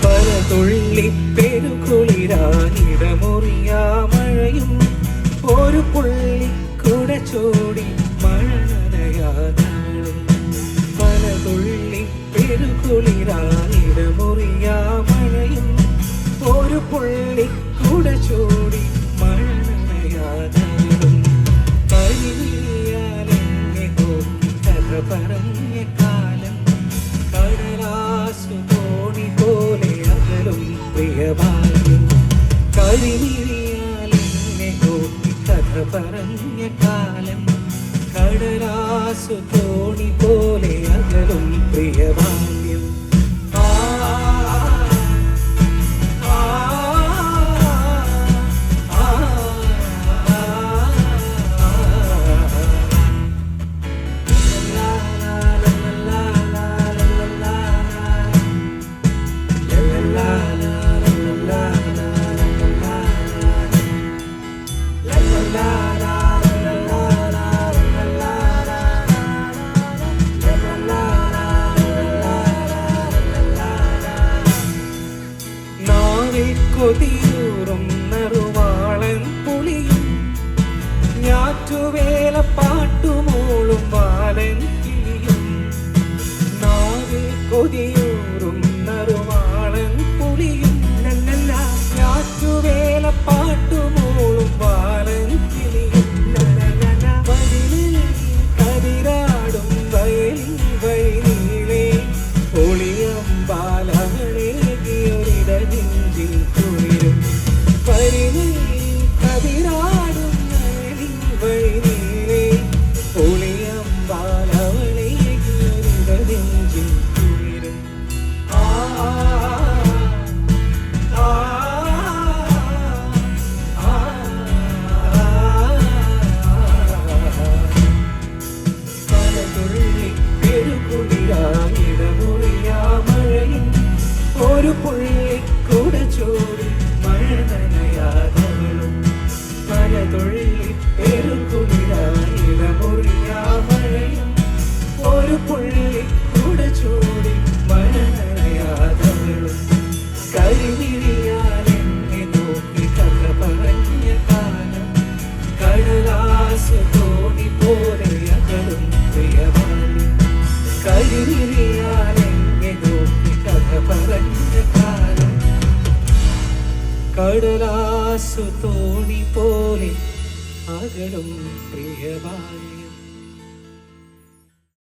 പലതുള്ളി പെരുകുളിരാനിടമുറിയാ മഴയും ഒരു പുള്ളി കുട ചൂടി മഴ നനയാതവളും. പലതുള്ളി പെരുകുളിരാനിടമുറിയാ മഴയും ഒരു പുള്ളി കുട ചൂടി മഴ നനയാതവളും. കരിയാലെന്നെ നോക്കി കഥ പറഞ്ഞ കാലം കടലാസു തോണി പോലെ അകലും പ്രിയഭാഗ്യം. കരിയാലെന്നെ നോക്കി കഥ പറഞ്ഞ കാലം കടലാസു തോണി പോലെ അകലും പ്രിയഭാഗ്യം. കൊതിയൂറും നറുവാളൻ പുളിയും ഞാറ്റുവേല പാട്ടുമോളും വാലൻ കിളിയും. നാവിൽ കൊതിയൂറും നറുവാളൻ പുളിയും ഞാറ്റുവേല പാട്ടുമോളും വാലൻ കിളിയും. വയലിൽ കതിരാടും വയലിൻ വയലിലെ ഒളിയമ്പാലകളേകിയൊരിടതിൽ കുളിരും. വയലിൽ കതിരാടും വയലിൻ വയലിലെ ഒളിയമ്പാലകളേകിയൊരിടതിൽ കുളിരും. പലതുള്ളി പെരുകുളിരാനിടമുറിയാ മഴയും ഒരു പുള്ളി കുട ചൂടി മഴ നനയാതവളും. പലതുള്ളി പെരുകുളിരാനിടമുറിയാ മഴയും ഒരു പുള്ളി കുട ചൂടി മഴ നനയാതവളും. കരിമിഴിയാലെന്നെ നോക്കി കഥ പറഞ്ഞ കാലം കടലാസു തോണി പോലെ അകലും പ്രിയഭാഗ്യം. കരിമിഴിയാലെന്നെ നോക്കി കഥ പറഞ്ഞ കാലം കടലാസു തോണി പോലെ അകലും പ്രിയഭാഗ്യം.